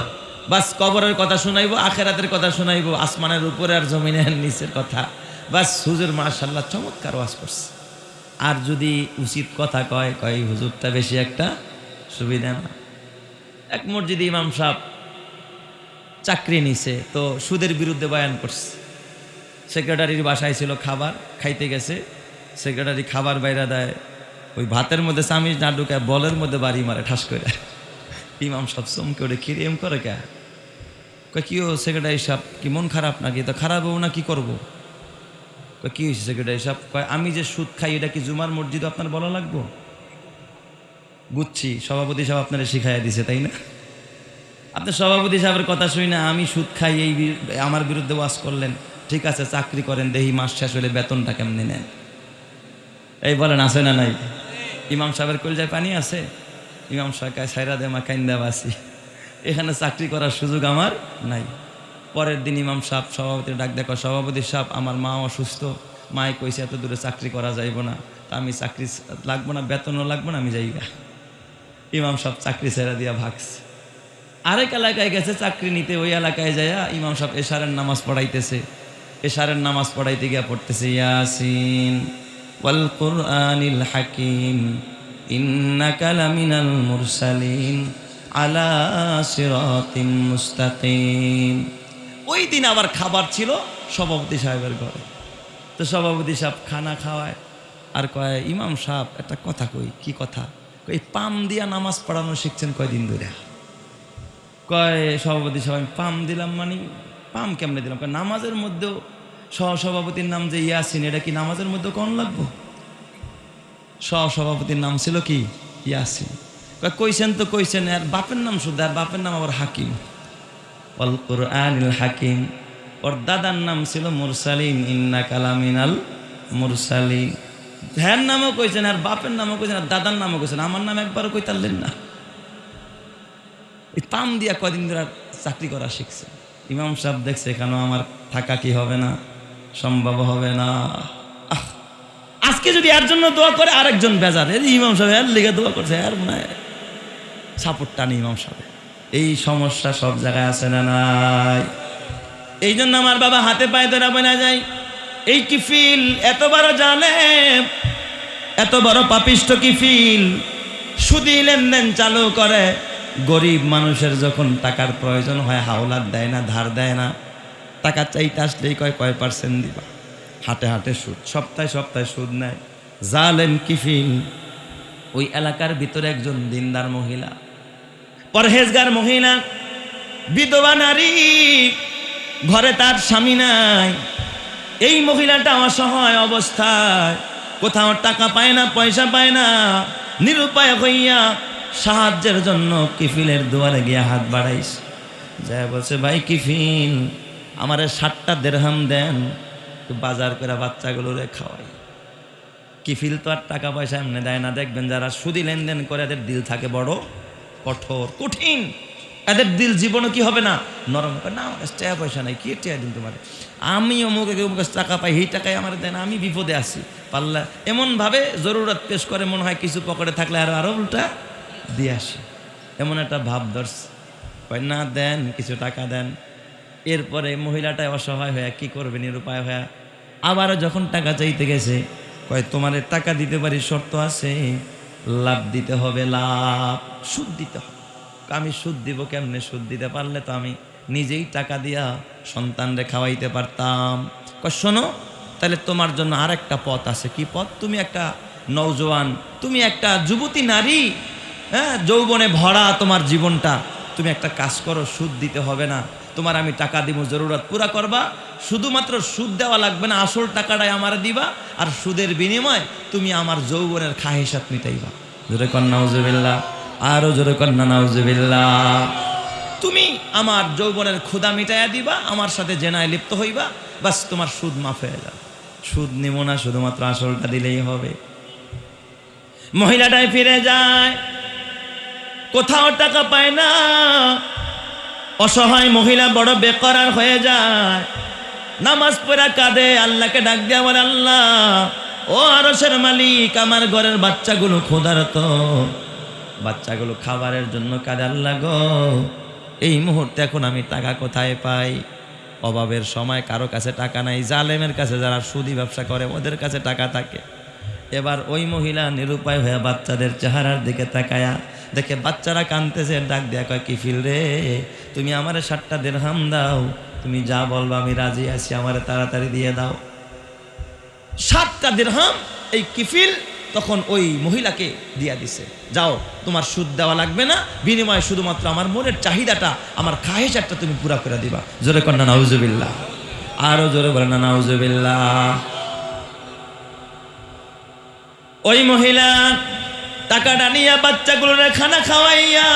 Speaker 1: বাস কবরের কথা শোনাইবো, আখেরাতের কথা শোনাইবো, আসমানের উপরে আর জমিনের নিচের কথা। বাস হুজুর মাশাআল্লাহ চমৎকার ওয়াজ করছে। আর যদি উচিত কথা কয় কয় হুজুরটা বেশি একটা সুবিধা না। এক মসজিদে ইমাম সাহেব চাকরি নিছে, তো সুদের বিরুদ্ধে বয়ান করছে। সেক্রেটারির বাসায় ছিল, খাবার খাইতে গেছে, সেক্রেটারি খাবার বাইরে দেয়, ওই ভাতের মধ্যে চামিচ না ঢুকায় বলের মধ্যে বাড়ি মারে ঠাস করে। ইমাম সাহেব চমকে ওঠে, কি এম করে কে? কয় কি ও সেক্রেটারি সাহেব, কি মন খারাপ নাকি? তো খারাপ হবো না, কি করবো? কয় কি হয়েছে সেক্রেটারি সাহেব? কয় আমি যে সুদ খাই এটা কি জুমার মসজিদ আপনার বলা লাগবো? বুঝছি, সভাপতি সাহেব আপনারা শিখাইয়া দিছে তাই না? আপনি সভাপতি সাহেবের কথা শুনি না আমি সুদ খাই এই আমার বিরুদ্ধে ওয়াজ করলেন, ঠিক আছে চাকরি করেন, দেখি মাস শেষ হলে বেতনটা কেমনি নেন। এই বলেন আছে না নাই? ইমাম সাহেবের কলজায় পানি আছে? ইমাম সাহেব সাইরা দে মা কাইন্দা বাসি, এখানে চাকরি করার সুযোগ আমার নাই। পরের দিন ইমাম সাহেব সভাপতির ডাক দেখো, সভাপতি সাহেব আমার মা অসুস্থ, মায়ে কইছে এত দূরে চাকরি করা যাইব না, তা আমি চাকরি লাগবো না, বেতনও লাগবো না, আমি যাইগা। ইমাম সাহেব চাকরি ছেড়া দিয়া ভাগছে, আরেক এলাকায় গেছে চাকরি নিতে। ওই এলাকায় যায় ইমাম সাহেব এশারের নামাজ পড়াইতেছে। এশারের নামাজ পড়াইতে গিয়া পড়তেছে ইয়াসিন ওয়াল কুরআনিল হাকিম ইন্নাকা লামিনাল মুরসালিন আলা সিরাতিম মুস্তাকিম। ওই দিন আবার খাবার ছিল সভাপতি সাহেবের ঘরে। তো সভাপতি সাহেব খানা খাওয়ায় আর কয়, ইমাম সাহেব একটা কথা কই। কি কথা? এই পাম দিয়া নামাজ পড়ানো শিখছেন কয়দিন ধরে? কয় সভাপতি সাহেব আমি পাম দিলাম মানে? পাম কেমনে দিলাম? কয় নামাজের মধ্যেও সহসভাপতির নাম যে ইয়াসিন, এটা কি নামাজের মধ্যেও কোন লাগবো? সহসভাপতির নাম ছিল কি? ইয়াসিন। কয় কইছেন তো কইছেন, আর বাপের নাম শুধু, আর বাপের নাম আবার হাকিম, ওয়াল কুরআনিল হাকিম। ওর দাদার নাম ছিল মুরসালিন, ইন্নাকা লামিনাল মুরসালিন। হ্যার নামও কইছেন, আর বাপের নামও কইছেন, আর দাদার নামও কইছেন, আমার নাম একবারও কইতারলেন না। এই পাম দিয়া কদিন ধরে চাকরি করা শিখছে। ইমাম সাহেব দেখছে এখানেও আমার থাকা কি হবে না, সম্ভব হবে না। আজকে যদি এর জন্য দোয়া করে আরেকজন বেজার, ইমাম সাহেব এর লিগে দোয়া করছে, আর মনে হয় সাপোর্ট টানি ইমাম সাহেব। এই সমস্যা সব জায়গায় আছে না নাই? এই জন্য আমার বাবা হাতে পায়ে ধরা বনা যায়, এই কিফিল এত বড় জালেম, এত বড় পাপিষ্ট কিফিল, সুদি লেনদেন চালু করে। গরিব মানুষের যখন টাকার প্রয়োজন হয় হাওলাত দেয় না, ধার দেয় না, টাকা চাইতে আসলেই কয় 1% দিবা, হাটে হাটে সুদ, সপ্তাহে সপ্তাহে সুদ নেয়। জালেম কিফিল। ওই এলাকার ভিতরে একজন দিনদার মহিলা, পরহেজগার মহিলা, বিধবা নারী, ঘরে তার স্বামী নাই। এই মহিলাটা অসহায় অবস্থায়, কোথাও টাকা পায় না, পয়সা পায় না, নিরুপায় হইয়া সাহায্যের জন্য কিফিলের দুয়ারে গিয়া হাত বাড়াইস, যা বলছে ভাই কিফিল আমারে 60টা দিরহাম দেন, তো বাজার করে বাচ্চাগুলোরে খাওয়াই। কিফিল তো আর টাকা পয়সা এমনি দেয় না। দেখবেন যারা সুদি লেনদেন করে এদের দিল থাকে বড় কঠোর, কঠিন। এদের দিল জীবনে কি হবে না, নরম। না আমার কাছে টাকা পয়সা নাই, কি টাকা দিন তোমার, আমি অমুক কাছে টাকা পাই, এই টাকায় আমার দেন, আমি বিপদে আছি পাল্লা। এমনভাবে জরুরত পেশ করে, মনে হয় কিছু পকেটে থাকলে আরো উল্টা দিয়ে আসে, এমন একটা ভাব ধরছে। না দেন, কিছু টাকা দেন। এরপরে মহিলাটা অসহায় হয়ে কি করবে, নিরুপায় হয়ে আবারও যখন টাকা চাইতে গেছে, কয় তোমার টাকা দিতে পারি, শর্ত আছে, লাভ দিতে হবে, লাভ, সুদ দিতে হবে। আমি সুদ দিব কেমনে? সুদ দিতে পারলে তো আমি নিজেই টাকা দিয়া সন্তানরে খাওয়াইতে পারতাম। কয় শোনো, তাহলে তোমার জন্য আরেকটা পথ আছে। কি পথ? তুমি একটা নওজোয়ান, তুমি একটা যুবতী নারী, হ্যাঁ, যৌবনে ভরা তোমার জীবনটা, তুমি একটা কাজ করো, সুদ দিতে হবে না, তোমার আমি টাকা দিব, জরুরত পুরা করবা, শুধুমাত্র সুদ দেওয়া লাগবে না, আসল টাকাটাই আমার দিবা, আর সুদের বিনিময় তুমি আমার যৌবনের খাহিসাত মিটাইবা। জোরে কর নাউজুবিল্লাহ, আরো জোরে কর না নাউজুবিল্লাহ। তুমি আমার যৌবনের ক্ষুধা মিটাইয়া দিবা, আমার সাথে জেনায় লিপ্ত হইবা, বাস তোমার সুদ মাফ হয়ে যাবে। সুদ নিব না, শুধুমাত্র আসলটা দিলেই হবে। মহিলাটাই ফিরে যায়, কোথাও টাকা পায় না, অসহায় মহিলা বড় বেকরার হয়ে যায়। নামাজ পড়া কাঁদে, আল্লাহকে ডাক দেয়া বলে, আল্লাহ ও আরশের মালিক, আমার ঘরের বাচ্চাগুলো ক্ষুধার্ত, বাচ্চাগুলো খাবারের জন্য কাঁদে, আল্লাহ গো এই মুহূর্তে এখন আমি টাকা কোথায় পাই? অভাবের সময় কারো কাছে টাকা নাই, জালেমের কাছে, যারা সুদি ব্যবসা করে ওদের কাছে টাকা থাকে। এবার ওই মহিলা নিরুপায় হয়ে বাচ্চাদের চেহারার দিকে তাকায়া দেখে বাচ্চারা কাঁদতেছে, ডাক দেয়া কয়, কিফিল রে, তুমি আমারে 7টা দিরহাম দাও, তুমি যা বলবা আমি রাজি আছি, আমারে তাড়াতাড়ি দিয়ে দাও। 7টা দিরহাম এই কিফিল তখন ওই মহিলাকে দিয়া দিছে, যাও তোমার সুদ দেওয়া লাগবে না, বিনিময়ে শুধুমাত্র আমার মনের চাহিদাটা, আমার খাহেশাটা তুমি পুরা করে দিবা। জোরে কর না নাউজুবিল্লাহ, আরো জোরে বলেন না নাউজুবিল্লাহ। ওই মহিলা টাকাটা নিয়ে বাচ্চাগুলোর খানা খাওয়াইয়া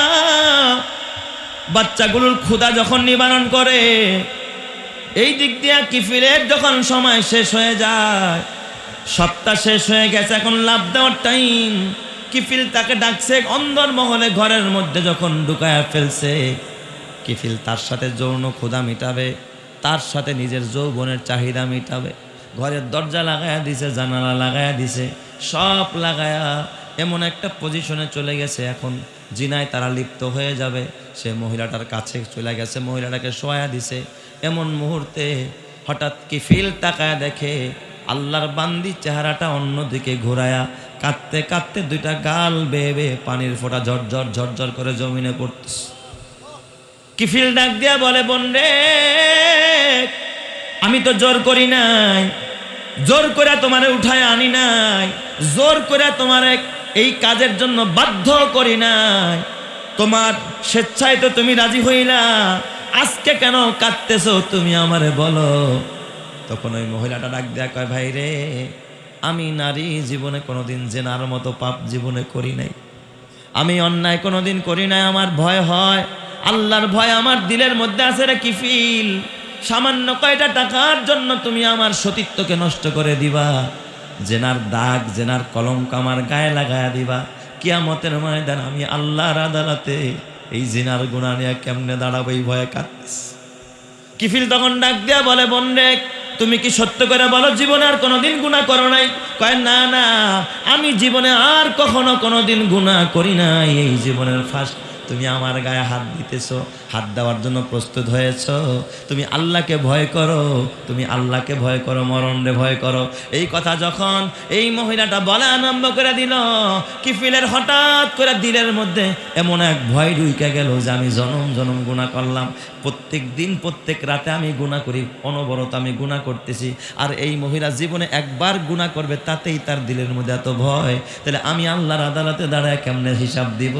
Speaker 1: বাচ্চাগুলোর ক্ষুধা যখন নিবারণ করে, এই দিক দিয়া কিফিলের যখন সময় শেষ হয়ে যায়, সপ্তাহ শেষ হয়ে গেছে, এখন লাভ দেওয়ার টাইম। কিফিল তাকে ডাকছে অন্দর মহলে, ঘরের মধ্যে যখন ঢুকায়া ফেলছে, কিফিল তার সাথে যৌন ক্ষুধা মিটাবে, তার সাথে নিজের যৌবনের চাহিদা মিটাবে। ঘরের দরজা লাগায়া দিছে, জানালা লাগায়া দিছে, সব লাগায়া এমন একটা পজিশনে চলে গেছে, এখন জিনায় তারা লিপ্ত হয়ে যাবে। সে মহিলাটার কাছে চলে গেছে, মহিলাটাকে শোয়া দিছে। এমন মুহূর্তে হঠাৎ কিফিল তাকায়া দেখে আল্লাহর বান্দি চেহারাটা অন্যদিকে ঘোরায়া কাঁদতে কাঁদতে 2টা গাল বেয়ে বেয়ে পানির ফোঁটা ঝরঝর ঝরঝর করে জমিনে পড়তেছে। কিফিল ডাক দিয়া বলে, বোন রে, আমি তো জোর করি নাই, জোর করে তোমারে উঠায় আনি নাই, জোর করে তোমারে এই কাজের জন্য বাধ্য করি নাই, তোমার স্বেচ্ছায় তো তুমি রাজি হইলা, আজকে কেন কাঁদতেছো তুমি আমারে বলো। তখন ওই মহিলাটা ডাক দেয়া কয়, ভাই রে, আমি নারী জীবনে কোনোদিন জেনার মতো পাপ জীবনে করি নাই, আমি অন্যায় কোনোদিন করি নাই, আমার ভয় হয়, আল্লাহর ভয় আমার দিলের মধ্যে আছে রে কিফিল। সামান্য কয়টা টাকার জন্য তুমি আমার সতীত্বকে নষ্ট করে দিবা, জেনার দাগ, জেনার কলঙ্ক আমার গায়ে লাগায়া দিবা। কিয়ামতের ময়দান আমি আল্লাহর আদালতে এই জিনার গুনাহ নিয়ে কেমনে দাঁড়াবো, এই ভয়ে কাঁদতেছি। কিফিল তখন ডাক দিয়া বলে, বোন রে, তুমি কি সত্য করে বলো জীবনে আর কোনোদিন গুনাহ করো নাই? কয়, না না, আমি জীবনে আর কখনো কোনোদিন গুনাহ করি নাই, এই জীবনের ফার্স্ট তুমি আমার গায়ে হাত দিতেছো, হাত দেওয়ার জন্য প্রস্তুত হয়েছ। তুমি আল্লাহকে ভয় করো, তুমি আল্লাহকে ভয় করো, মরণরে ভয় করো। এই কথা যখন এই মহিলাটা বলা আরম্ভ করে দিল, কিফিলের হঠাৎ করে দিলের মধ্যে এমন এক ভয় ঢুকে গেল যে আমি জনম জনম গুনাহ করলাম, প্রত্যেক দিন প্রত্যেক রাতে আমি গুনাহ করি, অনবরত আমি গুনাহ করতেছি। আর এই মহিলা জীবনে একবার গুনাহ করবে, তাতেই তার দিলের মধ্যে এত ভয়, তাহলে আমি আল্লাহর আদালতে দাঁড়ায় কেমনে হিসাব দিব?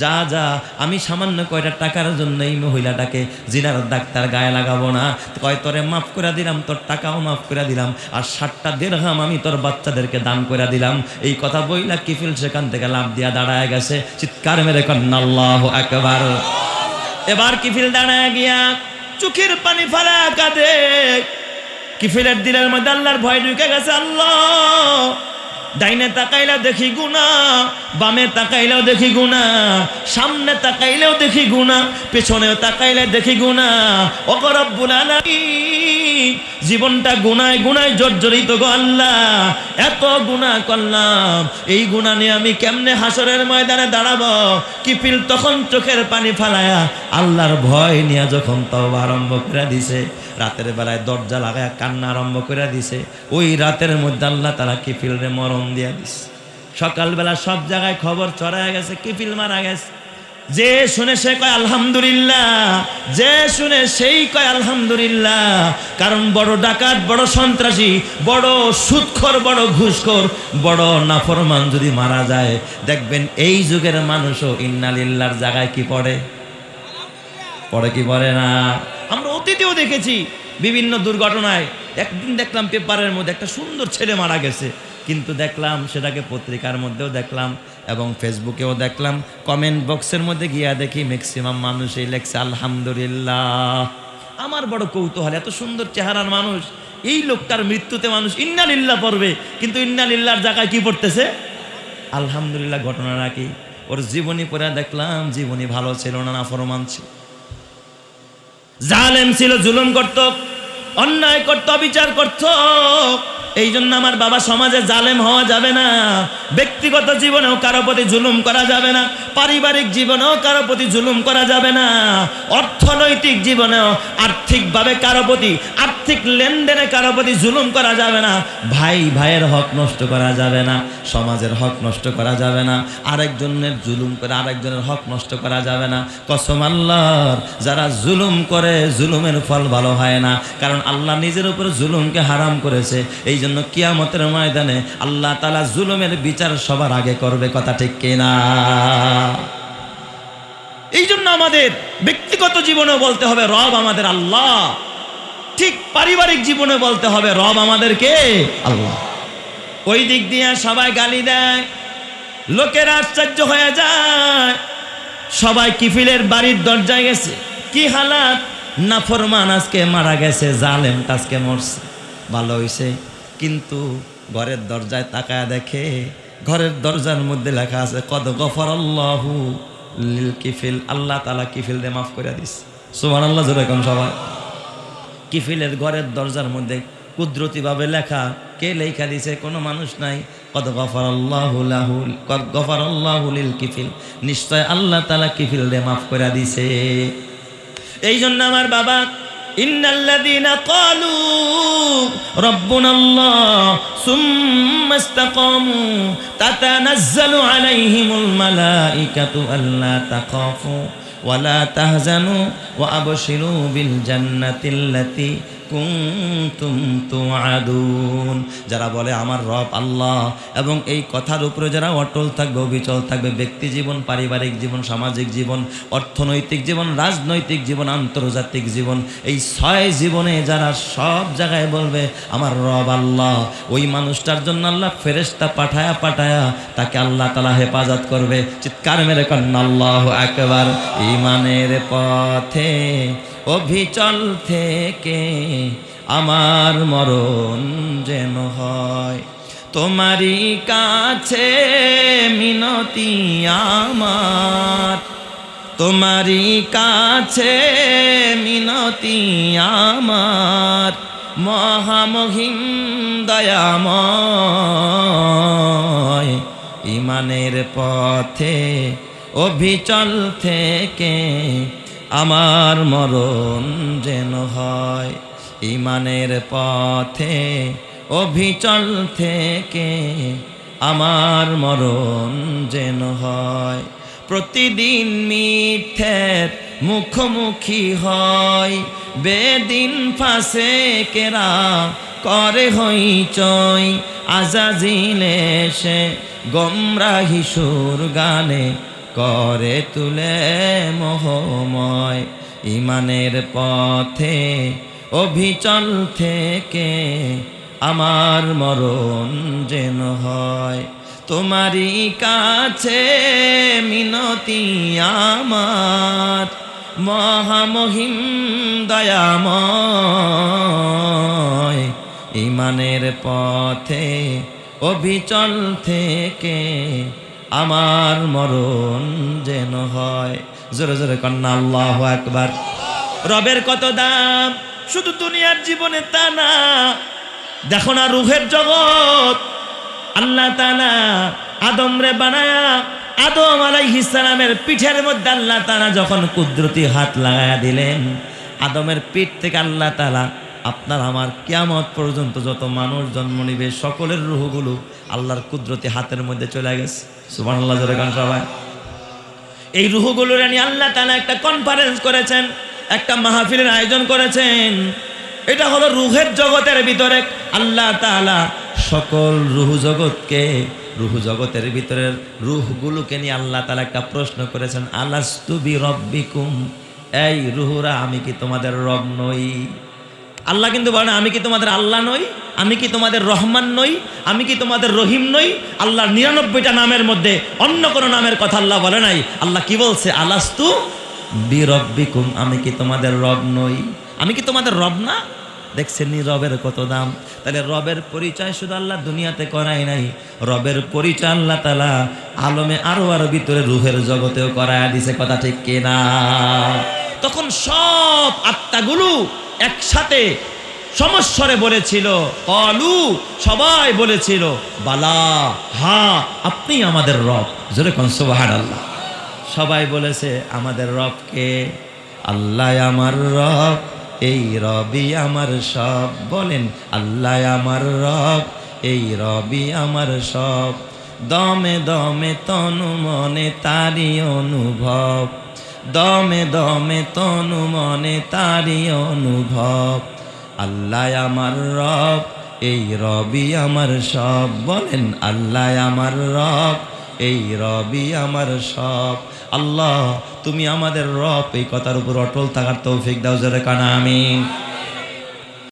Speaker 1: যা যা, আমি সামান্য কয়টা টাকার জন্য এই মহিলাটাকে জিনার ডাক্তার গায়ে লাগাবো না। কয়, তোরে মাফ করে দিলাম, তোর টাকাও মাফ করে দিলাম, আর 7টা দিরহাম আমি তোর বাচ্চাদেরকে দান করে দিলাম। এই কথা বইলা কিফিল সেখান থেকে লাফ দিয়া দাঁড়ায় গেছে। চিৎকার মেরে কন্না আল্লাহু আকবার। এবার কিফিল দাঁড়ায় গিয়া চোখের পানি ফালা কাঁদে। কিফিলের দিলের মধ্যে আল্লাহর ভয় ঢুকে গেছে। আল্লাহ, ডাইনে তাকাইলেও দেখি গুনাহ, বামে তাকাইলেও দেখি গুনাহ, সামনে তাকাইলেও দেখি গুনাহ, পেছনেও তাকাইলে দেখি গুনাহ। ও রব্বুল আলামিন, জীবনটা গুনায় গুনায় জর্জরিত গো আল্লাহ, এত গুনাহ করলাম, এই গুনাহ নিয়ে আমি কেমনে হাসরের ময়দানে দাঁড়াবো? কিফিল তখন চোখের পানি ফালায়া আল্লাহর ভয় নিয়ে যখন তওবা আরম্ভ করে দিছে, রাতের বেলায় দরজা লাগায়া কান্না আরম্ভ করে দিছে। ওই রাতের মধ্যে আল্লাহ তাআলা কিফিলরে মরণ দিয়া দিছে। সকালবেলা সব জায়গায় খবর ছড়ায় গেছে কিফিল মারা গেছে। যে শুনে সে কয় আলহামদুলিল্লাহ, যে শুনে সেই কয় আলহামদুলিল্লাহ। কারণ বড় ডাকাত, বড় সন্ত্রাসী, বড় সুদখোর, বড় ঘুষখোর, বড় নাফরমান যদি মারা যায়, দেখবেন এই যুগের মানুষও ইন্না লিল্লাহর জায়গায় কি পড়ে? পড়ে কি পড়ে না? আমরা অতীতেও দেখেছি বিভিন্ন দুর্ঘটনায়। একদিন দেখলাম পেপারের মধ্যে একটা সুন্দর ছেলে মারা গেছে, কিন্তু দেখলাম সেটাকে পত্রিকার মধ্যেও দেখলাম এবং ফেসবুকেও দেখলাম, কমেন্ট বক্সের মধ্যে গিয়া দেখি ম্যাক্সিমাম মানুষই লেখছে আলহামদুলিল্লাহ। আমার বড় কৌতূহল, এত সুন্দর চেহারার মানুষ, এই লোকটার মৃত্যুতে মানুষ ইন্না লিল্লাহ পড়বে, কিন্তু ইন্না লিল্লাহর জায়গায় কি পড়তেছে? আলহামদুলিল্লাহ। ঘটনা নাকি ওর জীবনী পড়ে দেখলাম জীবনী ভালো ছিল না, নাফরমান ছিল, জালেম ছিল, জুলুম করত, অন্যায় করত, বিচার করত। এই জন্য আমার বাবা, সমাজে জালেম হওয়া যাবে না, ব্যক্তিগত জীবনেও কারো প্রতি জুলুম করা যাবে না, পারিবারিক জীবনেও কারো প্রতি জুলুম করা যাবে না, অর্থনৈতিক জীবনেও আর্থিকভাবে কারো প্রতি আর্থিক লেনদেনে কারো প্রতি জুলুম করা যাবে না, ভাই ভাইয়ের হক নষ্ট করা যাবে না, সমাজের হক নষ্ট করা যাবে না, আরেকজনের জুলুম করে আরেকজনের হক নষ্ট করা যাবে না। কসম আল্লাহর, যারা জুলুম করে জুলুমের ফল ভালো হয় না, কারণ আল্লাহ নিজের উপর জুলুমকে হারাম করেছে। এই জন্য কিয়ামতের ময়দানে আল্লাহ তাআলা জুলুমের বিচার সবার আগে করবে, কথা ঠিক কিনা? এই জন্য আমাদের ব্যক্তিগত জীবনে বলতে হবে রব আমাদের আল্লাহ, ঠিক পারিবারিক জীবনে বলতে হবে রব আমাদের কে? আল্লাহ। ওই দিক দিয়ে সবাই গালি দেয়, লোকেরা আশ্চর্য হয়ে যায়, সবাই কিফিলের বাড়ির দরজায় গেছে, কি হালাত, নাফরমান আজকে মারা গেছে, জালেম আজকে মরছে, ভালো হইছে। কিন্তু ঘরের দরজায় তাকায় দেখে, ঘরের দরজার মধ্যে লেখা আছে কদ গফারাল্লাহু লিল কিফিল, আল্লাহ তাআলা কিফিলদের মাফ করে দিছে। সুবহানাল্লাহ, জোরে কোন সবাই। কিফিলের ঘরের দরজার মধ্যে কুদরতিভাবে লেখা, কে লেখা দিছে? কোনো মানুষ নাই। কদ গফারাল্লাহু লাহু, কদ গফারাল্লাহু লিল কিফিল, নিশ্চয় আল্লাহ তাআলা কিফিলদের মাফ করে দিছে। এই জন্য আমার বাবা, ইন্নাল্লাযীনা ক্বালু রাব্বুনাল্লাহ সুম্মা ইসতাকামু তাতানাজ্জালু আলাইহিমুল মালাইকাতু আল্লা তাখাফু ওয়া লা তাহজানু ওয়া আবশিরু বিল জান্নাতিল্লাতী কুনতুম তুআদুন। যারা বলে আমার রব আল্লাহ এবং এই কথার উপরে যারা অটল থাকবে, অবিচল থাকবে, ব্যক্তি জীবন, পারিবারিক জীবন, সামাজিক জীবন, অর্থনৈতিক জীবন, রাজনৈতিক জীবন, আন্তর্জাতিক জীবন, এই 6 জীবনে যারা সব জায়গায় বলবে আমার রব আল্লাহ, ওই মানুষটার জন্য আল্লাহ ফেরেশতা পাঠায়া পাঠায়া তাকে আল্লাহ তাআলা হেফাজত করবে। চিৎকার মেরে কন্না আল্লাহু আকবার। ঈমানের পথে অভিচল থেকে আমার মরণ যেন হয়, তোমারই কাছে মিনতি আমার, তোমারই কাছে মিনতি আমার, মহামহিম দয়াময়। ঈমানের পথে অভিচল থেকে আমার মরণ যেন হয়, ঈমানের পথে অভিচল থেকে আমার মরণ যেন হয়। প্রতিদিন মিথ্যের মুখোমুখি হয়, বেদিন ফাসেকেরা করে হইচই, আজাজিল এসে গোমরাহি সুর গানে করে তুলে মোহময়। ঈমানের পথে অভিচল থেকে আমার মরণ যেন হয়, তোমারই কাছে মিনতি আমার, মহামহিম দয়াময়। ঈমানের পথে অভিচল থেকে আমার মরণ যেন হয়। জোরে জোরে কন্না আল্লাহু আকবার। রবের কত দাম, শুধু দুনিয়ার জীবনে তা না, দেখো না রূহের জগৎ। আল্লাহ তাআলা আদম রে বানায়া, আদম আলাইহিস সালামের পিঠের মধ্যে আল্লাহ তাআলা যখন কুদরতি হাত লাগায়া দিলেন, আদমের পিঠ থেকে আল্লাহ তাআলা আপনার আমার কিয়ামত পর্যন্ত যত মানুষ জন্ম নিবে সকলের রূহগুলো আল্লাহর কুদরতি হাতের মধ্যে চলে গেছে। সুবহানাল্লাহ, জোরে গান সবাই। এই রূহগুলোর নিয়ে আল্লাহ তাআলা একটা কনফারেন্স করেছেন, একটা মাহফিলের আয়োজন করেছেন। এটা হলো রূহের জগতের ভিতরে আল্লাহ তাআলা সকল রূহ জগৎকে, রূহ জগতের ভিতরের রূহগুলোকে নিয়ে আল্লাহ তাআলা একটা প্রশ্ন করেছেন, আলাস্তু বিরব্বিকুম, এই রূহরা আমি কি তোমাদের রব নই? আল্লাহ কিন্তু বলেন আমি কি তোমাদের আল্লাহ নই? আমি কি তোমাদের রহমান নই? আমি কি তোমাদের রহিম নই? আল্লাহর 99টা নামের মধ্যে অন্য কোনো নামের কথা আল্লাহ বলে নাই। আল্লাহ কি বলছে? আলাস্তু বিরব্বিকুম, আমি কি তোমাদের রব নই? আমি কি তোমাদের রব না? দেখছেন নি রবের কত দাম। তাহলে রবের পরিচয় শুধু আল্লাহ দুনিয়াতে করাই নাই, রবের পরিচয় আল্লাহ তাআলা আলমে আরওয়ার ভিতরে রূহের জগতেও করায় দিছে, কথা ঠিক কিনা? তখন সব আত্মাগুলো একসাথে সমস্বরে বলেছিল, কলু, সবাই বলেছিল বালা, হ্যাঁ আপনি আমাদের রব। জোরে কোন সুবহানাল্লাহ। সবাই বলেছে আমাদের রব কে? আল্লাহ আমার রব, এই রবি আমার সব। বলেন আল্লাহ আমার রব, এই রবি আমার সব। দমে দমে তনু মনে তারি অনুভব, দমে দমে তনু মনে তারি অনুভব। আল্লাহ আমার রব, এই রবি আমার সব। বলেন আল্লাহ আমার রব, এই রবি আমার সব। আল্লাহ তুমি আমাদের রব, এই কথার উপর অটল থাকার তৌফিক দাও, জোরে কানা আমিন।